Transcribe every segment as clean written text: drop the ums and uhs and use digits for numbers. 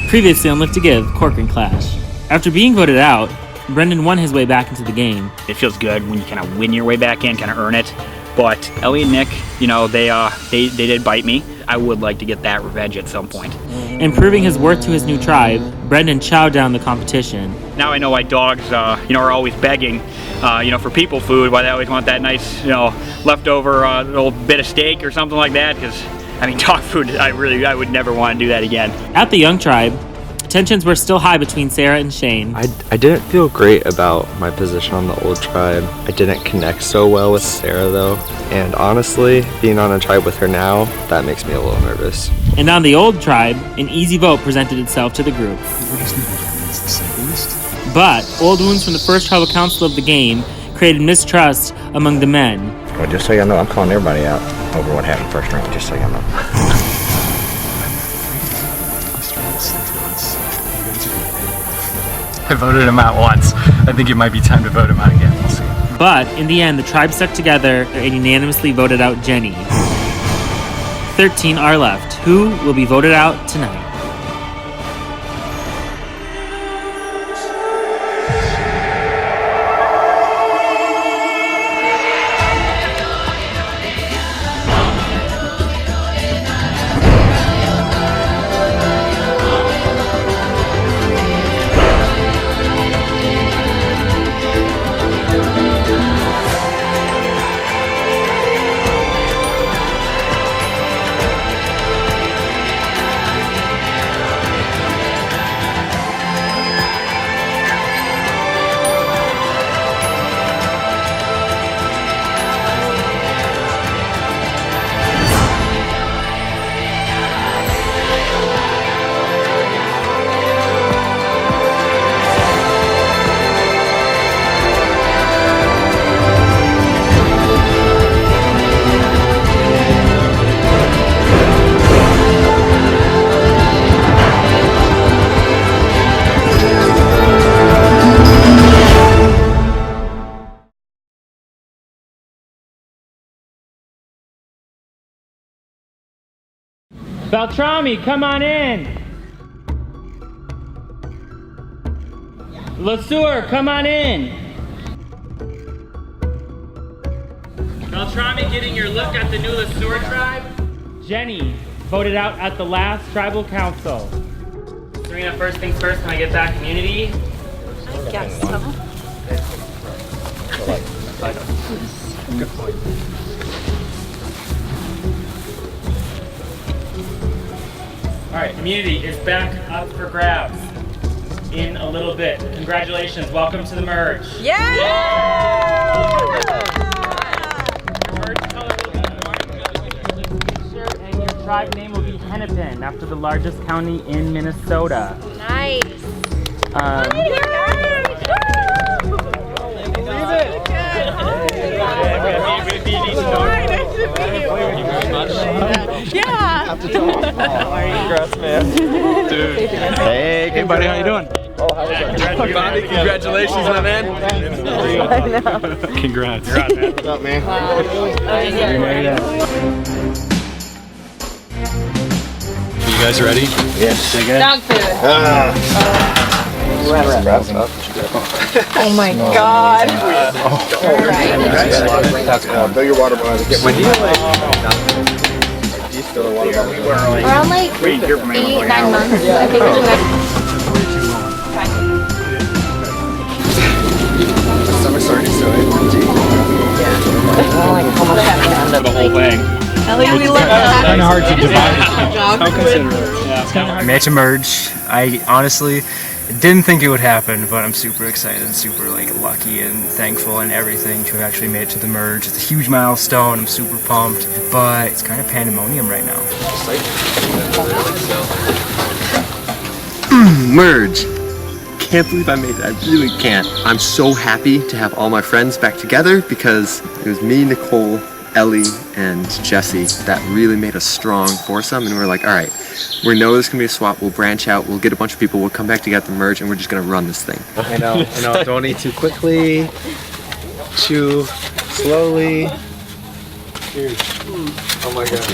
Previously on Lift to Give, Corcoran Clash. After being voted out, Brendan won his way back into the game. It feels good when you kind of win your way back in, kind of earn it. But Ellie and Nick, you know, they did bite me. I would like to get that revenge at some point. And proving his worth to his new tribe, Brendan chowed down the competition. Now I know why dogs, you know, are always begging, you know, for people food. Why they always want that nice, you know, leftover little bit of steak or something like that. Because I mean, dog food, I would never want to do that again. At the young tribe, tensions were still high between Sarah and Shane. I didn't feel great about my position on the old tribe. I didn't connect so well with Sarah though. And honestly, being on a tribe with her now, that makes me a little nervous. And on the old tribe, an easy vote presented itself to the group. But old wounds from the first tribal council of the game created mistrust among the men. Well, just so y'all know, I'm calling everybody out over what happened first round, just so y'all know. I voted him out once. I think it might be time to vote him out again. We'll see. But in the end, the tribe stuck together and unanimously voted out Jenny. 13 are left. Who will be voted out tonight? Beltrami, come on in! LeSueur, come on in! Beltrami getting your look at the new LeSueur tribe? Jenny, voted out at the last tribal council. Serena, first things first, can I get that community? I guess so. Good point. Alright, community is back up for grabs in a little bit. Congratulations, welcome to the merge. Yeah! Your merge color will be orange, t-shirt, and your tribe name will be Hennepin, after the largest county in Minnesota. Nice. Yeah. Congrats, man. Dude. Hey buddy, how you doing? Bobby, congratulations, my man. Congrats. What's up, man? You guys ready? Yes. Dog food. Oh my god. Fill your water bottle. Around like 8, 9 months. I think it's Stomach's starting so The whole thing. Ellie, we love that. Kind of hard to divide. Yeah. Match emerge. I honestly didn't think it would happen, but I'm super excited and super lucky and thankful and everything to have actually made it to the merge. It's a huge milestone. I'm super pumped, but it's kind of pandemonium right now. Merge. Can't believe I made it. I really can't. I'm so happy to have all my friends back together because it was me, Nicole, Ellie, and Jesse that really made a strong foursome, and we're like, all right, we know this can be a swap, we'll branch out, we'll get a bunch of people, we'll come back together, merge, and we're just gonna run this thing. I know, don't eat too quickly, chew slowly. Cheers. Oh my god.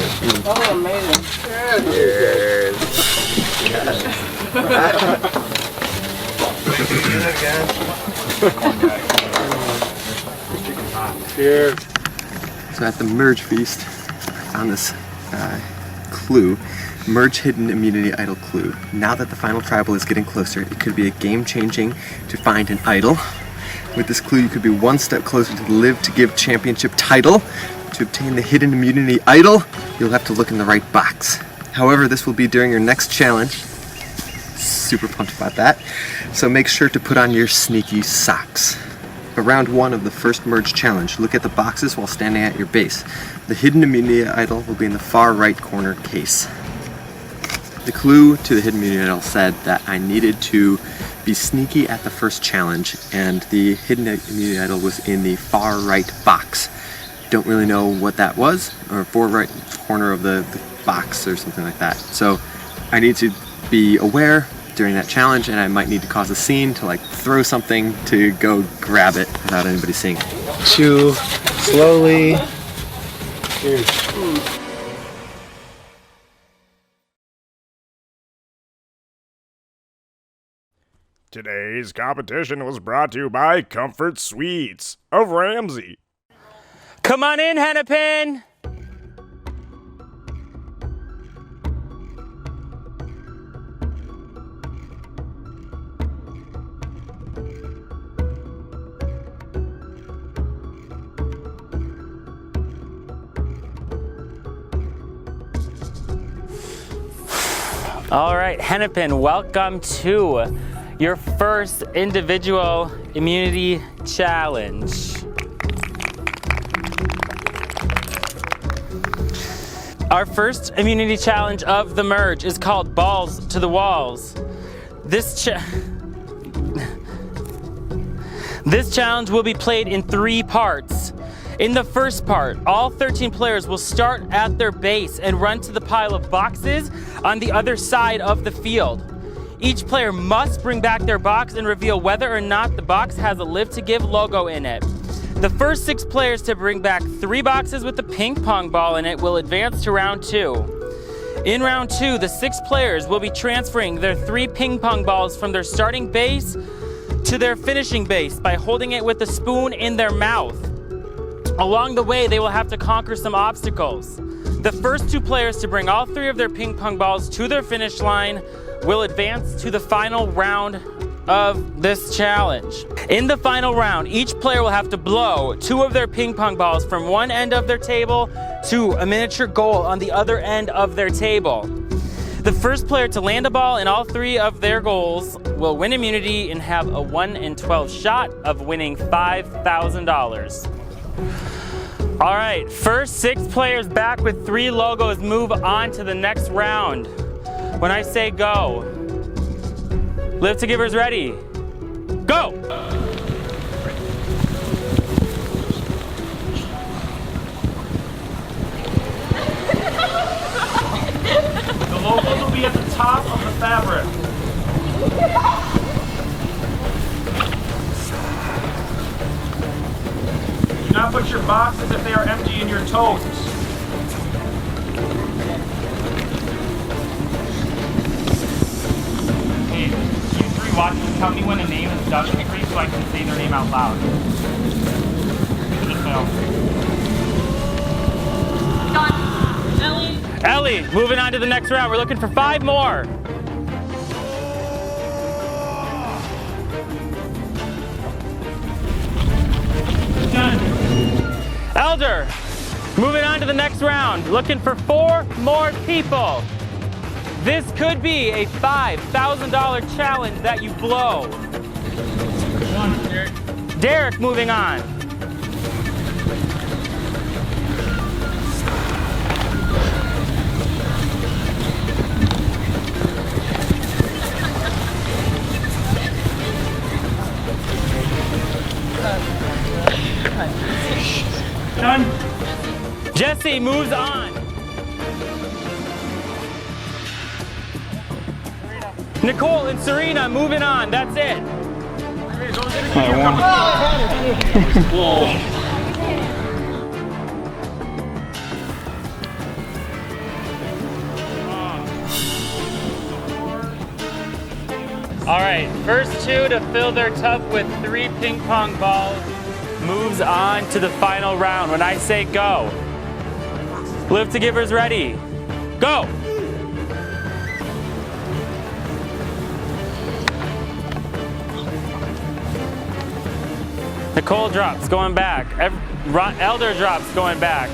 Oh, amazing. Cheers. Yes. Cheers. So at the merge feast, I found this clue. Merge hidden immunity idol clue. Now that the final tribal is getting closer, it could be a game-changing to find an idol. With this clue, you could be one step closer to the Live to Give championship title. To obtain the hidden immunity idol, you'll have to look in the right box. However, this will be during your next challenge. Super pumped about that. So make sure to put on your sneaky socks. For round 1 of the first merge challenge, look at the boxes while standing at your base. The hidden immunity idol will be in the far right corner case. The clue to the hidden immunity idol said that I needed to be sneaky at the first challenge, and the hidden immunity idol was in the far right box. Don't really know what that was, or far right corner of the box or something like that. So I need to be aware during that challenge, and I might need to cause a scene to like throw something to go grab it without anybody seeing. Chew slowly. Cheers. Today's competition was brought to you by Comfort Suites of Ramsey. Come on in, Hennepin. All right, Hennepin, welcome to your first individual immunity challenge. Our first immunity challenge of the merge is called Balls to the Walls. This challenge will be played in 3 parts. In the first part, all 13 players will start at their base and run to the pile of boxes on the other side of the field. Each player must bring back their box and reveal whether or not the box has a Live to Give logo in it. The first 6 players to bring back 3 boxes with a ping pong ball in it will advance to round 2. In round 2, the 6 players will be transferring their 3 ping pong balls from their starting base to their finishing base by holding it with a spoon in their mouth. Along the way, they will have to conquer some obstacles. The first 2 players to bring all 3 of their ping pong balls to their finish line will advance to the final round of this challenge. In the final round, each player will have to blow 2 of their ping pong balls from one end of their table to a miniature goal on the other end of their table. The first player to land a ball in all 3 of their goals will win immunity and have a 1 in 12 shot of winning $5,000. All right, first 6 players back with 3 logos move on to the next round. When I say go, Live to Givers ready, go! The logos will be at the top of the fabric. Do not put your boxes if they are empty in your totes. Hey, you 3 watching, tell me when a name is done for you so I can say their name out loud. To the film. Ellie, moving on to the next round. We're looking for 5 more. Done. Elder, moving on to the next round. Looking for 4 more people. This could be a $5,000 challenge that you blow. Derek, moving on. Done. Jesse moves on. Nicole and Serena moving on. That's it. All right, first two to fill their tub with 3 ping pong balls moves on to the final round. When I say go, lift to givers ready, go. Nicole drops, going back. Elder drops, going back.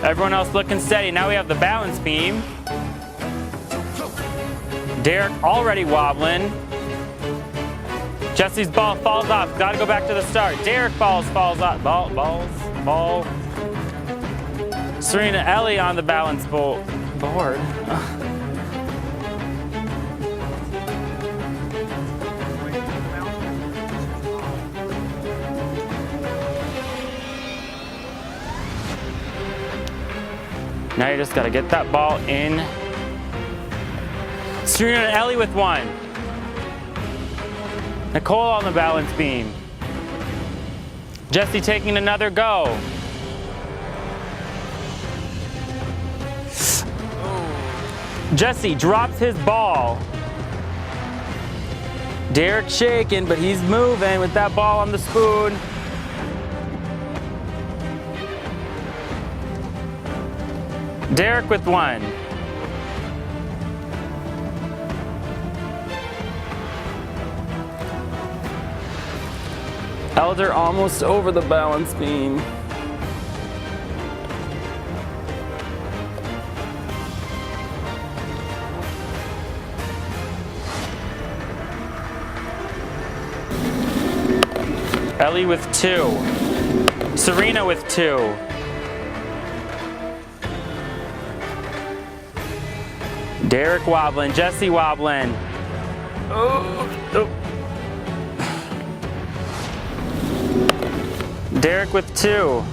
Everyone else looking steady. Now we have the balance beam. Derek already wobbling. Jesse's ball falls off. Gotta go back to the start. Derek falls off. Ball. Serena Ellie on the balance board. Now you just gotta get that ball in. Serena and Ellie with one. Nicole on the balance beam. Jesse taking another go. Jesse drops his ball. Derek shaking, but he's moving with that ball on the spoon. Derek with one. Elder almost over the balance beam. Ellie with 2. Serena with 2. Derek wobbling, Jesse wobbling. Oh. Derek with 2.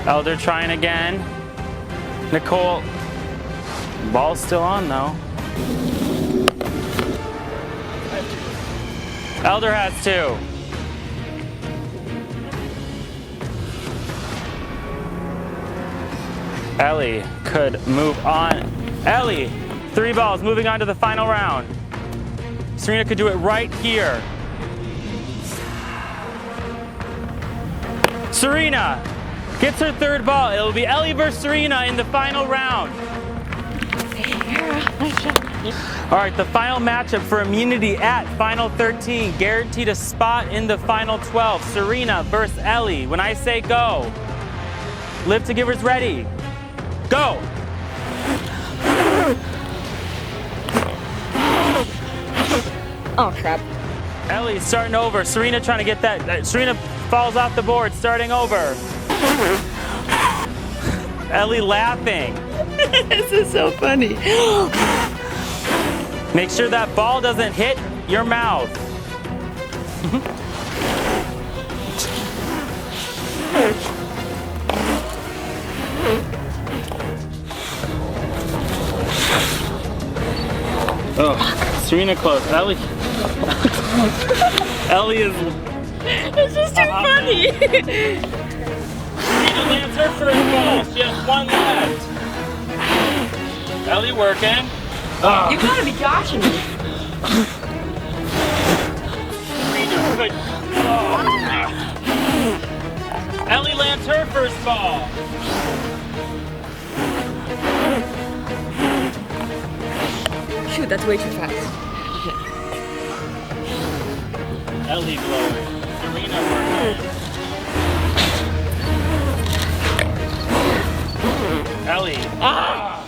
Elder trying again. Nicole. Ball's still on though. Elder has 2. Ellie could move on. Ellie, 3 balls, moving on to the final round. Serena could do it right here. Serena gets her 3rd ball. It'll be Ellie versus Serena in the final round. All right, the final matchup for immunity at Final 13. Guaranteed a spot in the Final 12. Serena versus Ellie. When I say go, lift to givers ready. Go! Oh crap. Ellie starting over. Serena trying to get that. Serena falls off the board, starting over. Ellie laughing. This is so funny. Make sure that ball doesn't hit your mouth. Oh, Serena close. Ellie. Ellie is. It's just too funny. Serena lands her first ball. She has 1 left. Ellie working. You gotta be goshing me. Serena good. Ellie lands her first ball. Shoot, that's way too fast. Ellie blowing. Serena working. Ellie. Ah!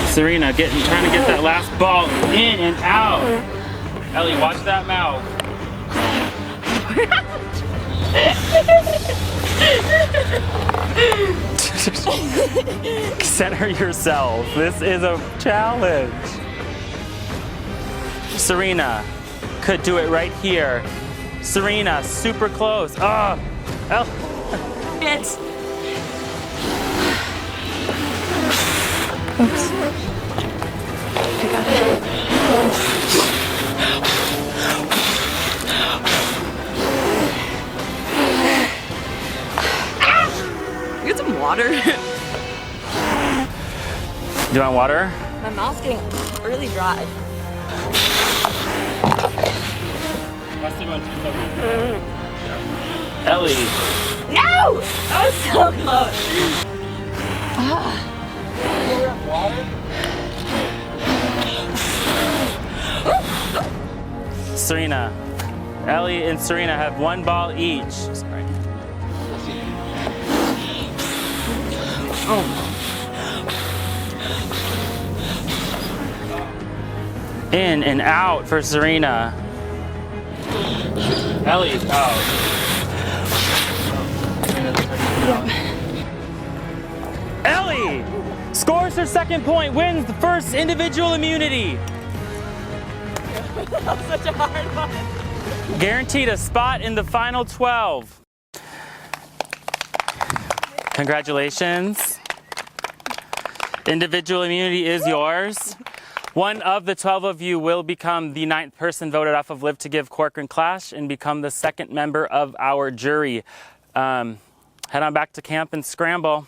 Serena trying to get that last ball in and out. Ellie, watch that mouth. Center yourself. This is a challenge. Serena could do it right here. Serena, super close. It's. Oops. I got it. water? Do you want water? My mouth's getting really dry. Ellie. No! That was so close. Serena. Ellie and Serena have 1 ball each. Sorry. In and out for Serena. Ellie's out. Ellie scores her 2nd point, wins the first individual immunity. That was such a hard one. Guaranteed a spot in the final 12. Congratulations. Individual immunity is yours. One of the 12 of you will become the 9th person voted off of Live to Give Corcoran Clash and become the 2nd member of our jury. Head on back to camp and scramble.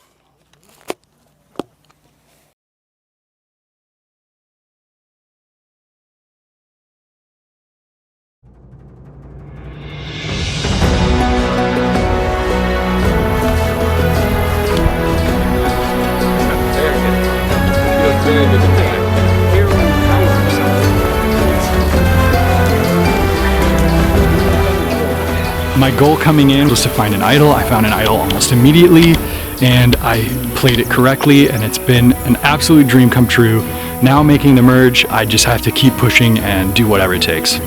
My goal coming in was to find an idol. I found an idol almost immediately and I played it correctly and it's been an absolute dream come true. Now making the merge, I just have to keep pushing and do whatever it takes.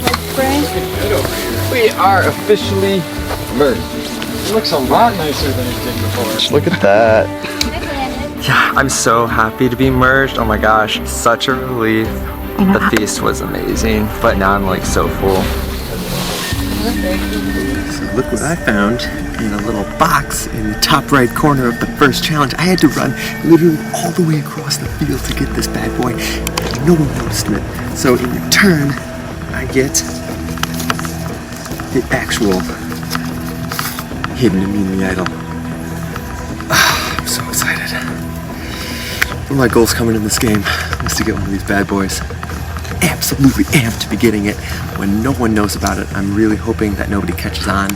We are officially merged. It looks a lot nicer than it did before. Look at that. Yeah, I'm so happy to be merged. Oh my gosh, such a relief. The feast was amazing, but now I'm like so full. So look what I found in a little box in the top right corner of the first challenge. I had to run literally all the way across the field to get this bad boy, and no one noticed it. So in return, I get the actual hidden immunity idol. I'm so excited. One of my goals coming in this game is to get one of these bad boys. Absolutely amped to be getting it when no one knows about it. I'm really hoping that nobody catches on.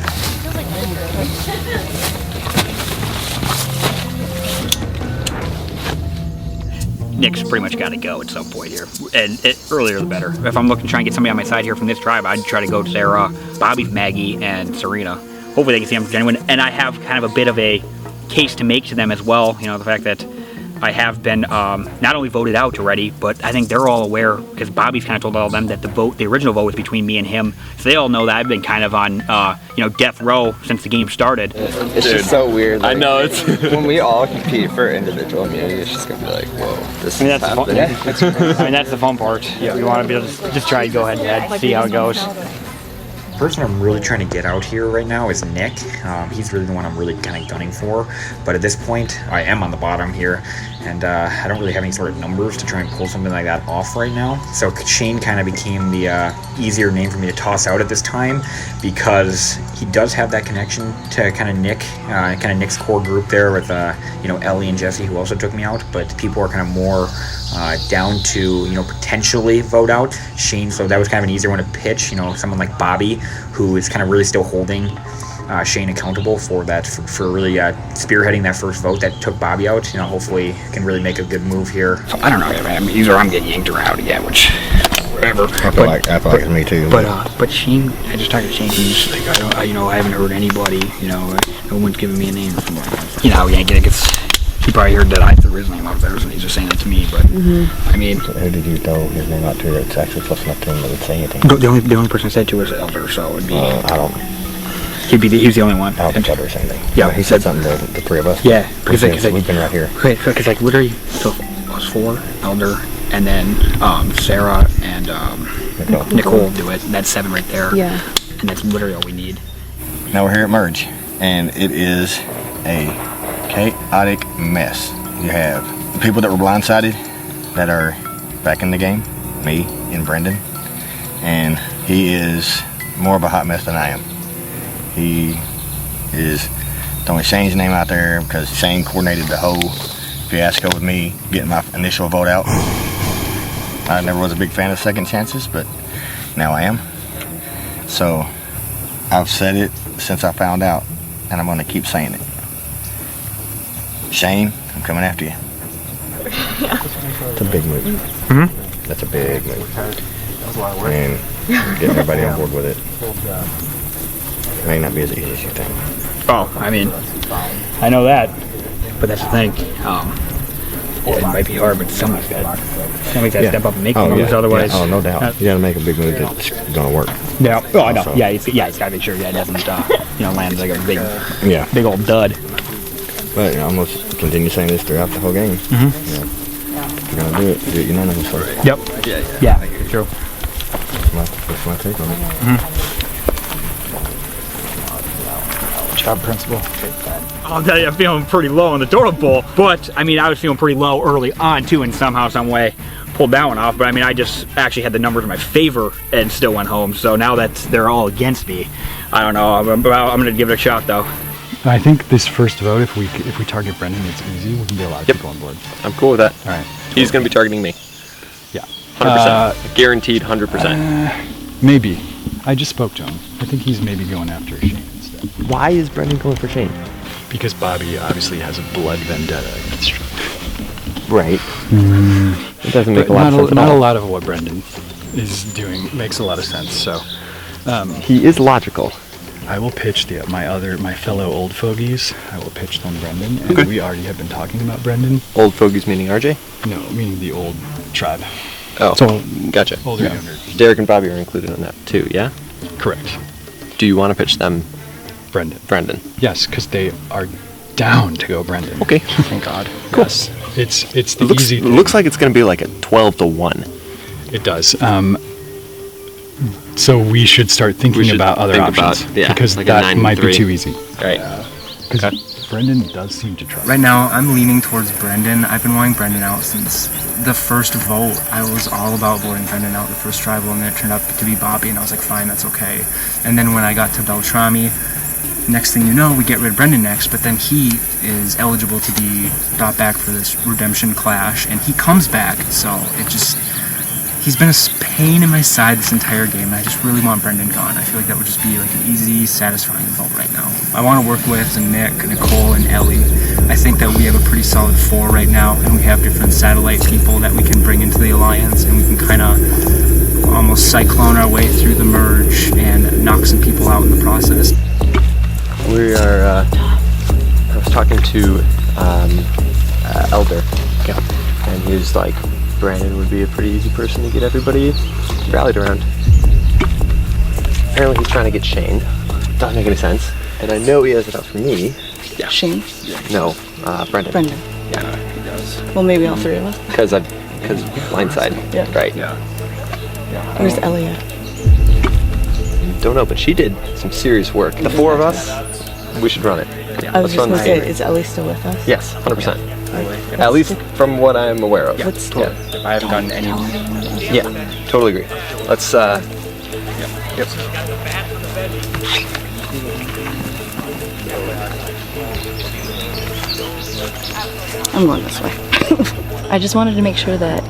Nick's pretty much got to go at some point here, and earlier the better. If I'm looking to try and get somebody on my side here from this tribe, I'd try to go to Sarah, Bobby, Maggie, and Serena. Hopefully they can see I'm genuine, and I have kind of a bit of a case to make to them as well. You know, the fact that I have been not only voted out already, but I think they're all aware, because Bobby's kind of told all of them that the original vote was between me and him. So they all know that I've been kind of on, you know, death row since the game started. It's just so weird. Like, I know it's when we all compete for individual immunity, it's just gonna be like, whoa, this is happening. I mean, that's the fun part. Yeah, we want to be able to just try to go ahead and see how it goes. The person I'm really trying to get out here right now is Nick. He's really the one I'm really kind of gunning for. But at this point, I am on the bottom here, and I don't really have any sort of numbers to try and pull something like that off right now. So Shane kind of became the easier name for me to toss out at this time, because he does have that connection to kind of Nick, kind of Nick's core group there with you know, Ellie and Jesse, who also took me out. But people are kind of more down to, you know, potentially vote out Shane. So that was kind of an easier one to pitch. You know, someone like Bobby, who is kind of really still holding Shane accountable for that, for really spearheading that first vote that took Bobby out. You know, hopefully can really make a good move here. So I don't know, I mean, either I'm getting yanked around again, which whatever. I feel like it's me too. But Shane, I just talked to Shane. He's like, I haven't heard anybody. You know, no one's giving me a name. You know how Yankee gets. He probably heard that I threw his name out there, so he's just saying it to me. But I mean, So who did you throw his name out to that's actually close enough to him that would say anything? the only person I said to was Elder, so it'd be. I don't. He's the only one. I don't think Elder said anything. Yeah, he said something to the three of us. Yeah, because we've been right here. Because like literally, so us four, Elder, and then Sarah and Nicole do it. And that's 7 right there. Yeah. And that's literally all we need. Now we're here at Merge, and it is a chaotic mess. You have the people that were blindsided that are back in the game, me and Brendan, and he is more of a hot mess than I am. He is throwing Shane's name out there because Shane coordinated the whole fiasco with me getting my initial vote out. I never was a big fan of second chances, but now I am. So I've said it since I found out, and I'm going to keep saying it. Shane, I'm coming after you. It's a big move. Mm-hmm. That's a big move. And getting everybody on board with it. It may not be as easy as you think. Oh, I mean, I know that, but that's the thing. It might be hard, but somebody's got to step up and make moves. Otherwise, oh, no doubt. You got to make a big move that's going to work. Yeah. Oh, I know. So. He's got to make sure that doesn't, land like a big old dud. But I'm going to continue saying this throughout the whole game. Mm-hmm. If you're going to do it unanimously. Yep. Yeah. True. That's my take on it. Mm-hmm. Job, principal. I'll tell you, I'm feeling pretty low on the totem pole, but I mean, I was feeling pretty low early on too, and somehow, some way, pulled that one off. But I mean, I just actually had the numbers in my favor and still went home. So now that they're all against me, I don't know. I'm gonna give it a shot though. I think this first vote, if we target Brendan, it's easy. We can get a lot of people on board. I'm cool with that. All right. He's going to be targeting me. Yeah. 100%. Guaranteed 100%. Maybe. I just spoke to him. I think he's maybe going after Shane instead. Why is Brendan going for Shane? Because Bobby obviously has a blood vendetta against Shane. Right. It doesn't make a lot of sense at all. Not a lot of what Brendan is doing makes a lot of sense. So he is logical. I will pitch my fellow old fogies. I will pitch them Brendan, and we already have been talking about Brendan. Old fogies meaning RJ? No, meaning the old tribe. Oh, so gotcha. Older, younger. Derek and Bobby are included in that too, yeah? Correct. Do you want to pitch them Brendan? Yes, because they are down to go Brendan. Okay. Thank God. Cool. Yes. It's the easy thing. It looks like it's going to be like a 12-1. It does. So we should start thinking about other options. Because like that might be too easy. Right. Because Brendan does seem to try. Right now, I'm leaning towards Brendan. I've been wanting Brendan out since the first vote. I was all about voting Brendan out the first tribal, and then it turned out to be Bobby, and I was like, fine, that's okay. And then when I got to Beltrami, next thing you know, we get rid of Brendan next, but then he is eligible to be brought back for this redemption clash, and he comes back, so it just... He's been a pain in my side this entire game, and I just really want Brendan gone. I feel like that would just be like an easy, satisfying vote right now. I want to work with Nick, Nicole, and Ellie. I think that we have a pretty solid 4 right now, and we have different satellite people that we can bring into the alliance, and we can kind of almost cyclone our way through the merge and knock some people out in the process. We are, I was talking to Elder, and he was like, Brandon would be a pretty easy person to get everybody rallied around. Apparently he's trying to get Shane. Doesn't make any sense. And I know he has it up for me. Yeah. Shane? No, Brendan. Brendan. Yeah, he does. Well, maybe all 3 of us. Because blindside. Yeah. Right. Yeah. Where's Ellie at? Don't know, but she did some serious work. The 4 of us, we should run it. I was just going to say, is Ellie still with us? Yes, 100%. At least from what I'm aware of. What's still? If I haven't gotten any. Yeah, totally agree. Let's, Yep. I'm going this way. I just wanted to make sure that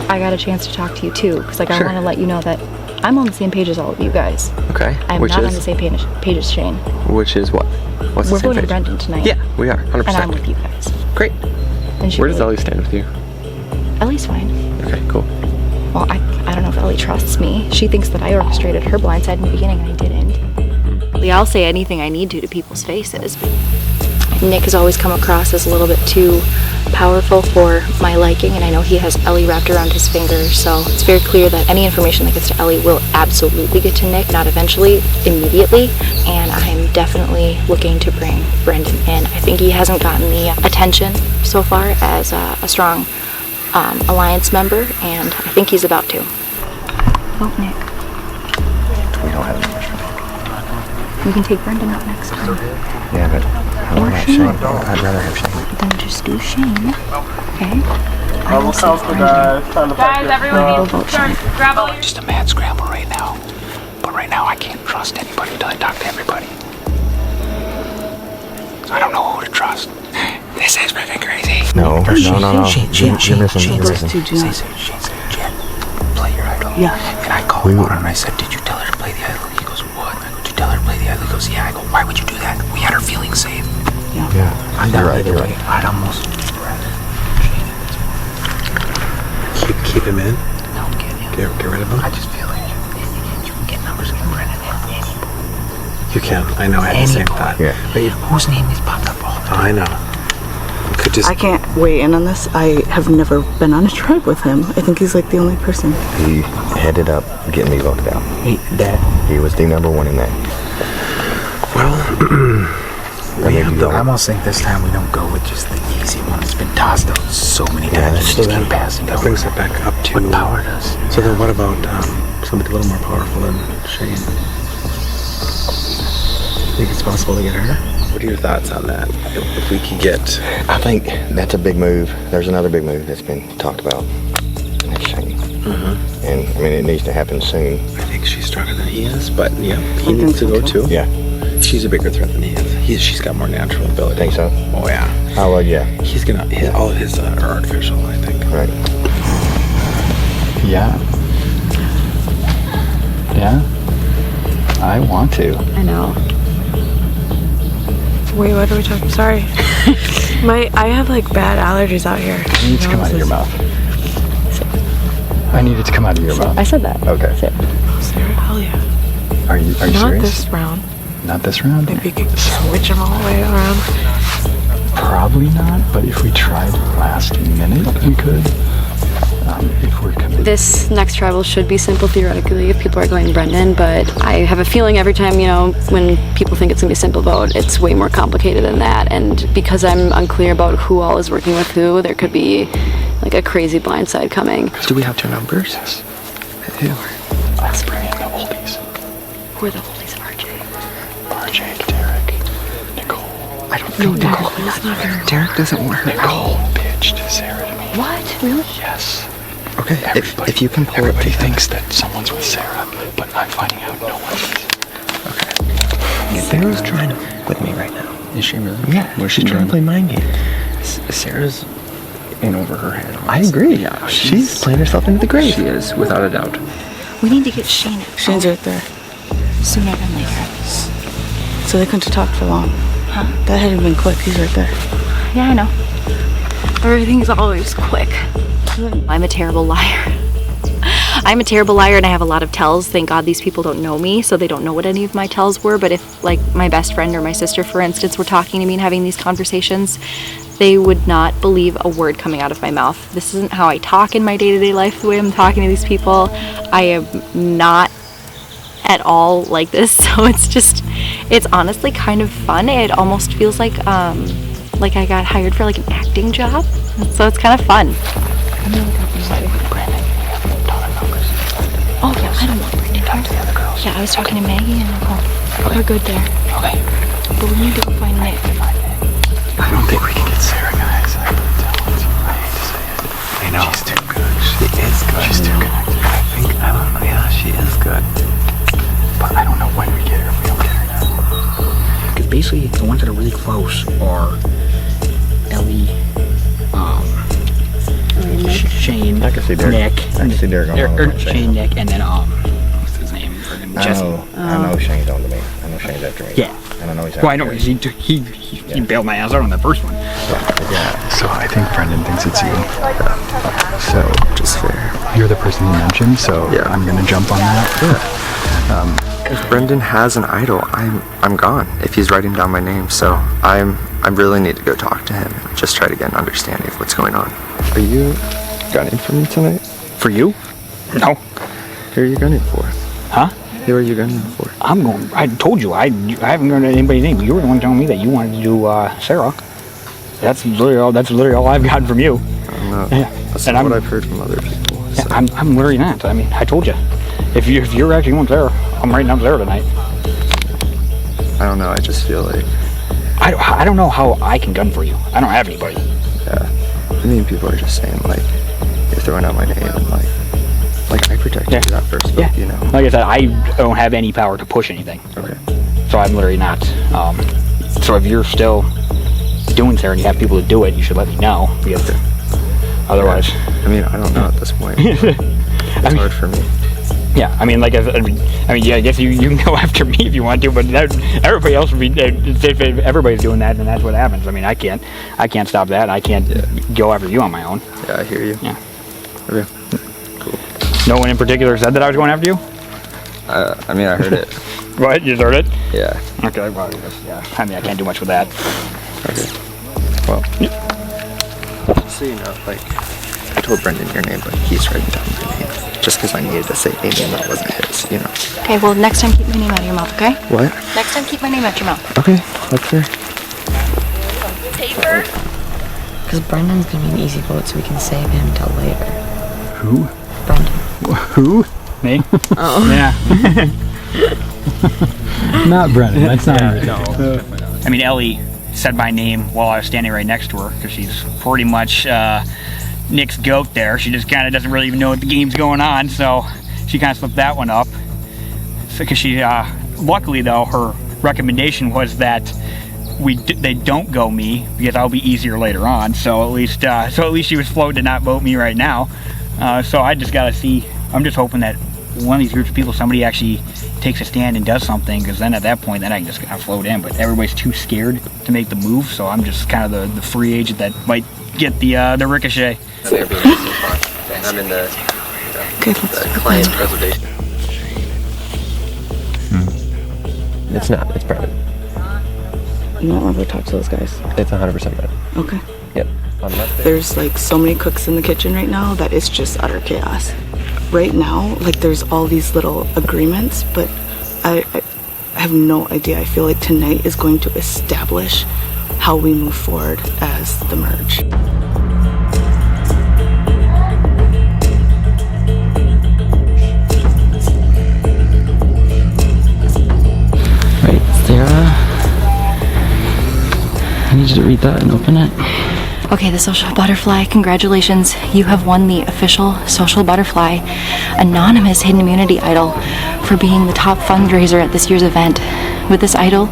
I got a chance to talk to you too, because like I want to let you know that I'm on the same page as all of you guys. Okay. I'm not on the same page as Shane. Which is what? What's We're the same voting page? Brendan tonight. Yeah, we are, 100%. And I'm with you guys. Great. And Where does Ellie stand with you? Ellie's fine. Okay, cool. Well, I don't know if Ellie trusts me. She thinks that I orchestrated her blindside in the beginning, and I didn't. I'll say anything I need to people's faces, but Nick has always come across as a little bit too powerful for my liking, and I know he has Ellie wrapped around his finger, so it's very clear that any information that gets to Ellie will absolutely get to Nick, not eventually, immediately, and I'm definitely looking to bring Brendan in. I think he hasn't gotten the attention so far as a strong alliance member, and I think he's about to. Oh, Nick. We don't have any much for Nick. We can take Brendan out next time. Yeah, but I want to have Shane. I'd rather have Shane. Then just do Shane, okay? I will count the guys. Guys, everyone grab all your... Just a mad scramble right now. But right now I can't trust anybody until I talk to everybody. I don't know who to trust. This is freaking crazy. No. Shane, You're missing. Jen, play your idol. Yeah. And I called him and I said, did you tell her to play the idol? He goes, what? I go, did you tell her to play the idol? He goes, yeah. I go, why would you do that? We had her feeling safe. Yeah. I'm down either way. I'd almost Keep him in? No, Get rid of him? I just feel like you can get numbers from Brennan at any point. You can. I know. I had the same thought. Yeah. But Whose name is popped up all the time? I know. Could just. I can't weigh in on this. I have never been on a tribe with him. I think he's like the only person. He headed up getting me voted out. He was the number one in that. Well, I almost think this time we don't go with just the easy one. It's been tossed out so many times. So then that brings it back up to what power does. So then what about somebody a little more powerful than Shane? Think it's possible to get her? What are your thoughts on that? If we could get... I think that's a big move. There's another big move that's been talked about. And that's Shane. And I mean, it needs to happen soon. I think she's stronger than he is, but yeah, he needs to go too. Yeah. She's a bigger threat than he is. She's got more natural ability. Think so? Oh yeah. Oh well, yeah. He's gonna. All of his are artificial, I think. Right. Yeah. I want to. I know. Wait, what are we talking? Sorry. I have like bad allergies out here. It needs to come out of your mouth. I need it to come out of your mouth. I said that. Okay. Sarah, hell yeah. Are you Not serious? this round. Not this round? Maybe you could switch them all the way around. Probably not, but if we tried last minute, we could. If we're committed. This next tribal should be simple theoretically if people are going Brendan, but I have a feeling every time, when people think it's gonna be a simple vote, it's way more complicated than that. And because I'm unclear about who all is working with who, there could be like a crazy blindside coming. Do we have two numbers? Yes. Who? Let's bring in the oldies. Who are the oldies of RJ? RJ, Derek, Nicole. I don't think Nicole. Derek doesn't want her. Nicole pitched Sarah to me. What? Really? Yes. Okay, if you can pull it Everybody together. thinks that someone's with Sarah, but I'm finding out no one is. Okay. Sarah's trying with me right now. Is she really? Yeah. Where's she trying to play mind games? Sarah's in over her head. I agree. Yeah, she's playing herself into the grave. She is, without a doubt. We need to get Shane Shane's right there. sooner than later. So they couldn't have talked for long. Huh? That hadn't been quick. He's right there. Yeah, I know. Everything's always quick. I'm a terrible liar. I'm a terrible liar and I have a lot of tells. Thank God these people don't know me, so they don't know what any of my tells were. But if, like, my best friend or my sister, for instance, were talking to me and having these conversations, they would not believe a word coming out of my mouth. This isn't how I talk in my day-to-day life, the way I'm talking to these people. I am not at all like this, so it's honestly kind of fun. It almost feels like I got hired for like an acting job, so it's kind of fun. Oh yeah, I don't want Brandon. Yeah, I was talking to Maggie and Nicole. They're good there. Okay. But we need to go find Nick. I don't think we can get Sarah, guys. I hate to say it. I know. She's too good. She is good. She's too connected. I don't know. Yeah, she is good. But I don't know when we get her if we don't get her now. Because basically, the ones that are really close are Ellie, Shane, I can see Derek. Nick, I can see Derek on Shane, Nick, and then what's his name? Jesse. I know Shane's on to me. I know Shane's after me. Yeah. And I know he's after Well, I know he bailed my ass out on the first one. Yeah. So I think Brendan thinks it's you. So Just fair. you're the person he mentioned, so Yeah. I'm gonna jump on that. If Brendan has an idol, I'm gone. If he's writing down my name, so I really need to go talk to him. Just try to get an understanding of what's going on. Are you gunning for me tonight? For you? No. Who are you gunning for? Huh? Who are you gunning for? I'm going. I told you. I haven't heard anybody's name. You were the one telling me that you wanted to do Sarah. That's literally all I've gotten from you. I don't know. Yeah. That's And not I'm- what I've heard from other people. Yeah, So. I'm literally not. I mean, I told you. If you're actually going Sarah, I'm writing down Sarah tonight. I don't know. I just feel like, I don't know how I can gun for you. I don't have anybody. yeah. I mean, people are just saying like, you're throwing out my name and like I protected Yeah. you that first book, Yeah. you know. Like I said, I don't have any power to push anything. Okay. So I'm literally not. So if you're still doing there and you have people to do it, you should let me know. Because otherwise, I mean, I don't know at this point. It's hard for me. Yeah, I mean, like, yeah, I guess you can go after me if you want to, but everybody else would be. If everybody's doing that, then that's what happens. I mean, I can't stop that. I can't go after you on my own. Yeah, I hear you. Yeah. Okay. Cool. No one in particular said that I was going after you? I mean, I heard it. What? You heard it? Yeah. Okay, well, yeah. I mean, I can't do much with that. Okay. Well, just so you know, like, I told Brendan your name, but he's writing down my name. Just because I needed to say a name that wasn't his, you know. Okay, well, next time keep my name out of your mouth, okay? What? Next time keep my name out your mouth. Okay, that's fair. Paper? Because Brendan's going to be an easy vote, so we can save him till later. Who? Brendan. Who? Me? Oh. Yeah. Not Brendan, that's not even. No. I mean, Ellie said my name while I was standing right next to her, because she's pretty much Nick's goat there. She just kind of doesn't really even know what the game's going on, so she kind of slipped that one up. Because she, luckily though, her recommendation was that they don't go me, because I'll be easier later on. So at least she was floated to not vote me right now. So I just gotta see. I'm just hoping that one of these groups of people, somebody actually takes a stand and does something, because then at that point, then I can just kind of float in. But everybody's too scared to make the move, so I'm just kind of the free agent that might get the ricochet. I'm in the client preservation. It's not. It's Brendan. You don't want to talk to those guys? It's 100% Brendan. Okay. Yep. There's like so many cooks in the kitchen right now that it's just utter chaos. Right now, like there's all these little agreements, but I have no idea. I feel like tonight is going to establish how we move forward as the merge. Right, Sarah. I need you to read that and open it. Okay, the Social Butterfly, congratulations. You have won the official Social Butterfly Anonymous Hidden Immunity Idol for being the top fundraiser at this year's event. With this idol,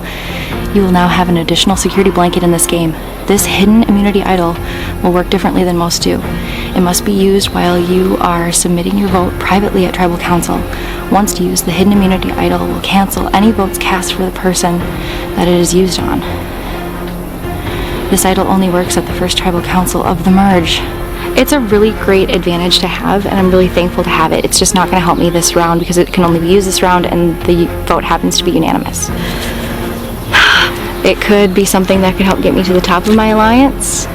you will now have an additional security blanket in this game. This Hidden Immunity Idol will work differently than most do. It must be used while you are submitting your vote privately at Tribal Council. Once used, the Hidden Immunity Idol will cancel any votes cast for the person that it is used on. This idol only works at the first Tribal Council of the merge. It's a really great advantage to have, and I'm really thankful to have it. It's just not going to help me this round because it can only be used this round and the vote happens to be unanimous. It could be something that could help get me to the top of my alliance.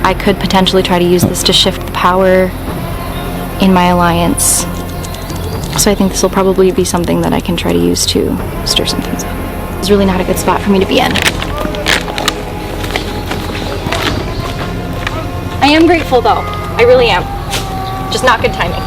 I could potentially try to use this to shift the power in my alliance. So I think this will probably be something that I can try to use to stir some things up. It's really not a good spot for me to be in. I am grateful though, I really am. Just not good timing.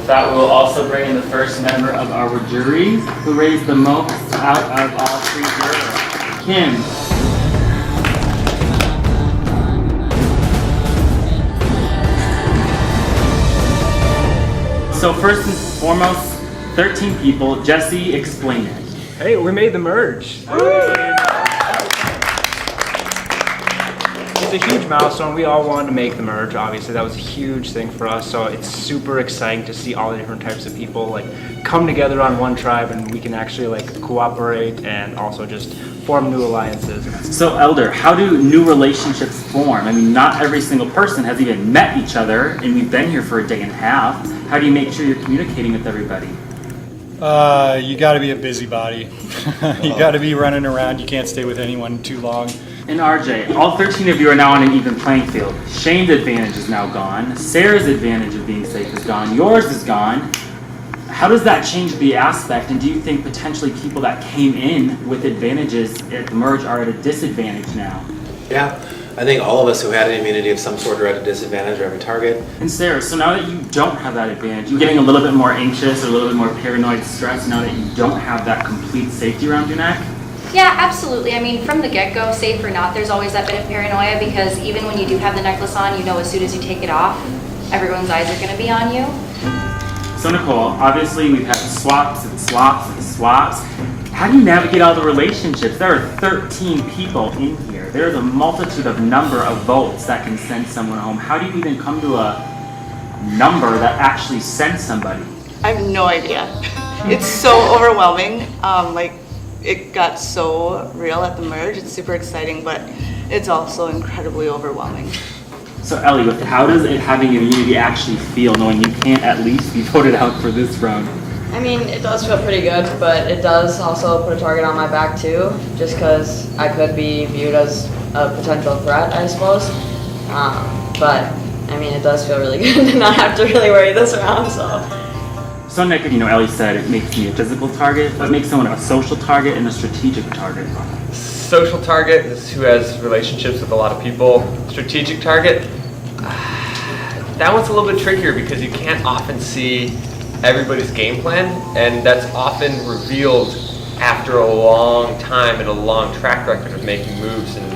That will also bring in the first member of our jury who raised the most out of all three jurors. Kim. So first and foremost, 13 people. Jesse, explain it. Hey, we made the merge. It's a huge milestone. We all wanted to make the merge, obviously. That was a huge thing for us, so it's super exciting to see all the different types of people like come together on one tribe, and we can actually like cooperate and also just form new alliances. So Elder, how do new relationships form? I mean, not every single person has even met each other, and we've been here for a day and a half. How do you make sure you're communicating with everybody? You got to be a busybody. You got to be running around. You can't stay with anyone too long. And RJ, all 13 of you are now on an even playing field. Shane's advantage is now gone. Sarah's advantage of being safe is gone. Yours is gone. How does that change the aspect, and do you think potentially people that came in with advantages at the merge are at a disadvantage now? Yeah, I think all of us who had an immunity of some sort are at a disadvantage or have a target. And Sarah, so now that you don't have that advantage, you're getting a little bit more anxious or a little bit more paranoid stress now that you don't have that complete safety around your neck? Yeah, absolutely. I mean, from the get-go, safe or not, there's always that bit of paranoia because even when you do have the necklace on, you know as soon as you take it off, everyone's eyes are going to be on you. So Nicole, obviously we've had swaps and swaps and swaps. How do you navigate all the relationships? There are 13 people in here. There's a multitude of number of votes that can send someone home. How do you even come to a number that actually sends somebody? I have no idea. It's so overwhelming. It got so real at the merge. It's super exciting, but it's also incredibly overwhelming. So Ellie, how does it having immunity actually feel, knowing you can't at least be voted out for this round? I mean, it does feel pretty good, but it does also put a target on my back too, just because I could be viewed as a potential threat, I suppose. But I mean, it does feel really good to not have to really worry this round. So Nick, Ellie said it makes me a physical target, but it makes someone a social target and a strategic target. Social target is who has relationships with a lot of people. Strategic target, that one's a little bit trickier because you can't often see everybody's game plan, and that's often revealed after a long time and a long track record of making moves and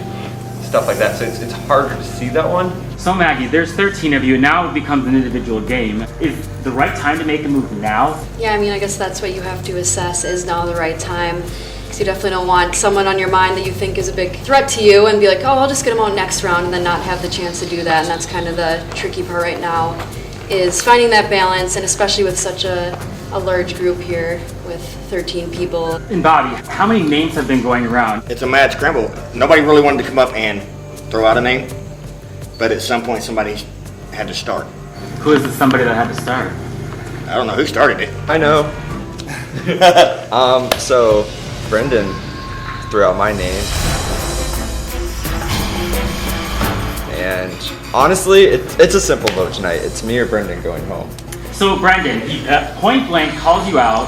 stuff like that. So it's harder to see that one. So Maggie, there's 13 of you, and now it becomes an individual game. Is the right time to make a move now? Yeah, I mean, I guess that's what you have to assess, is now the right time. Because you definitely don't want someone on your mind that you think is a big threat to you and be like, oh, I'll just get them out next round, and then not have the chance to do that. And that's kind of the tricky part right now, is finding that balance, and especially with such a large group here with 13 people. And Bobby, how many names have been going around? It's a mad scramble. Nobody really wanted to come up and throw out a name, but at some point somebody had to start. Who is the somebody that had to start? I don't know who started it. I know. So Brendan threw out my name. And honestly, it's a simple vote tonight. It's me or Brendan going home. So Brendan, he point blank calls you out,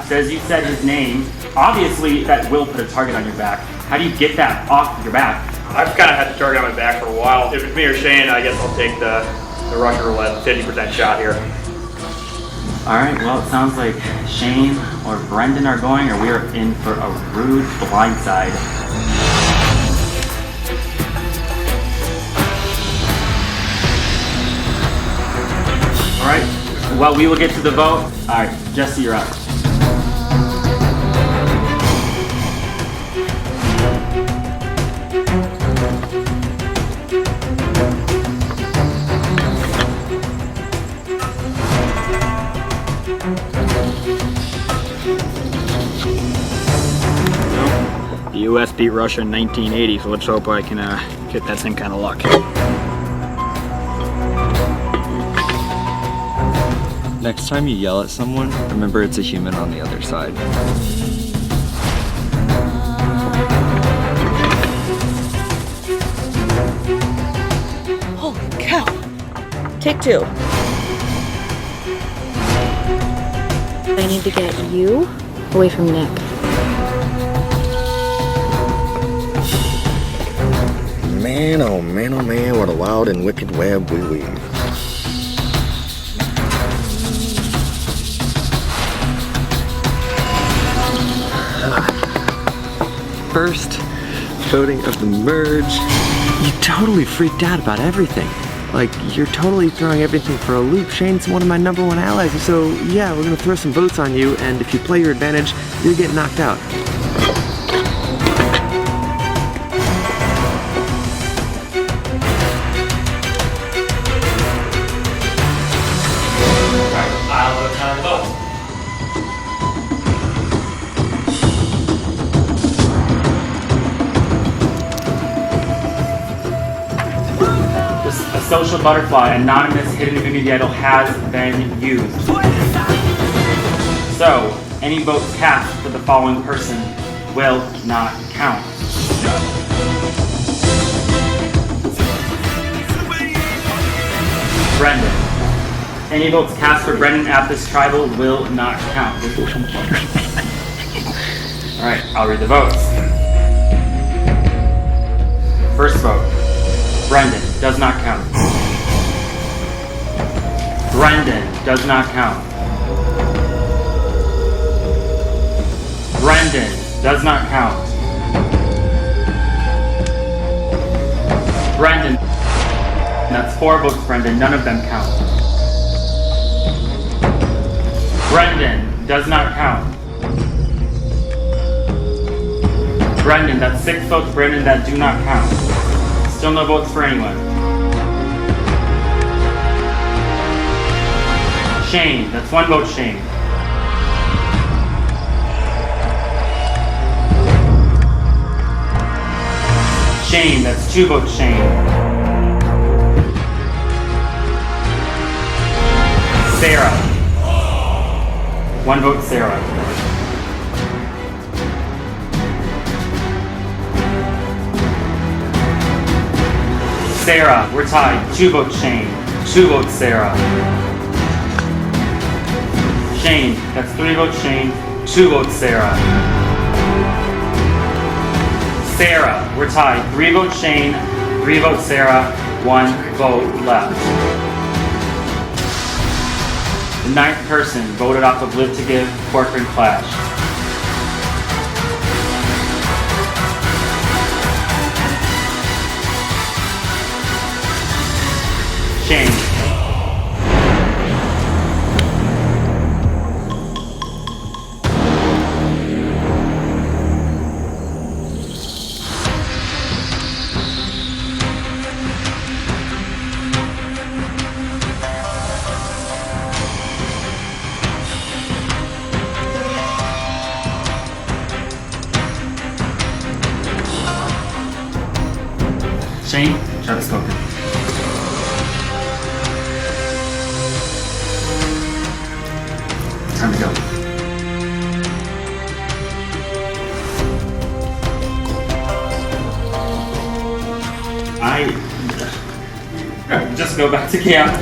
says you said his name. Obviously that will put a target on your back. How do you get that off your back? I've kind of had the target on my back for a while. If it's me or Shane, I guess I'll take the Russian roulette 50% shot here. All right, well, it sounds like Shane or Brendan are going, or we are in for a rude blindside. All right, well, we will get to the vote. All right, Jesse, you're up. The U.S. beat Russia in 1980, so let's hope I can get that same kind of luck. Next time you yell at someone, remember it's a human on the other side. Holy cow. Take two. I need to get you away from Nick. Man, oh man, what a wild and wicked web we weave. First voting of the merge. You totally freaked out about everything. Like, you're totally throwing everything for a loop. Shane's one of my #1 allies, so yeah, we're gonna throw some votes on you, and if you play your advantage, you'll get knocked out. I'll go count the votes. A social butterfly, anonymous hidden immunity idol has been used. So, any votes cast for the following person will not count. Brendan. Any votes cast for Brendan at this tribal will not count. Alright, I'll read the votes. First vote, Brendan, does not count. Brendan, does not count. Brendan, does not count. Brendan, that's 4 votes, Brendan, none of them count. Brendan, does not count. Brendan, that's 6 votes, Brendan, that do not count. Still no votes for anyone. Shane, that's 1 vote, Shane. Shane, that's 2 votes, Shane. Sarah. 1 vote, Sarah. Sarah, we're tied. 2 votes, Shane. 2 votes, Sarah. Shane, that's 3 votes, Shane. 2 votes, Sarah. Sarah, we're tied. 3 votes, Shane. 3 votes, Sarah. 1 vote left. The 9th person voted off of Live to Give, Corcoran Clash. Shane. Shane, try to smoke it. Time to go. I just go back to camp.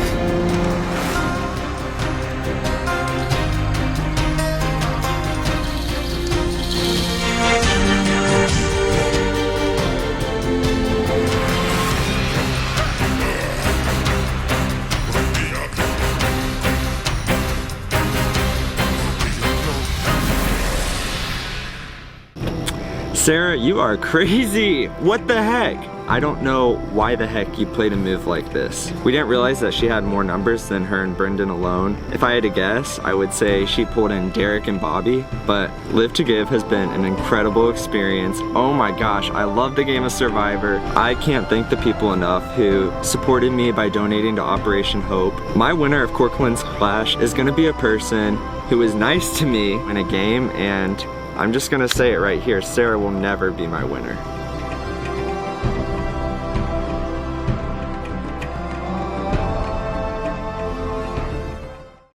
Sarah, you are crazy! What the heck? I don't know why the heck you played a move like this. We didn't realize that she had more numbers than her and Brendan alone. If I had to guess, I would say she pulled in Derek and Bobby, but Live to Give has been an incredible experience. Oh my gosh, I love the game of Survivor. I can't thank the people enough who supported me by donating to Operation Hope. My winner of Corcoran's Clash is gonna be a person who is nice to me in a game, and I'm just gonna say it right here, Sarah will never be my winner.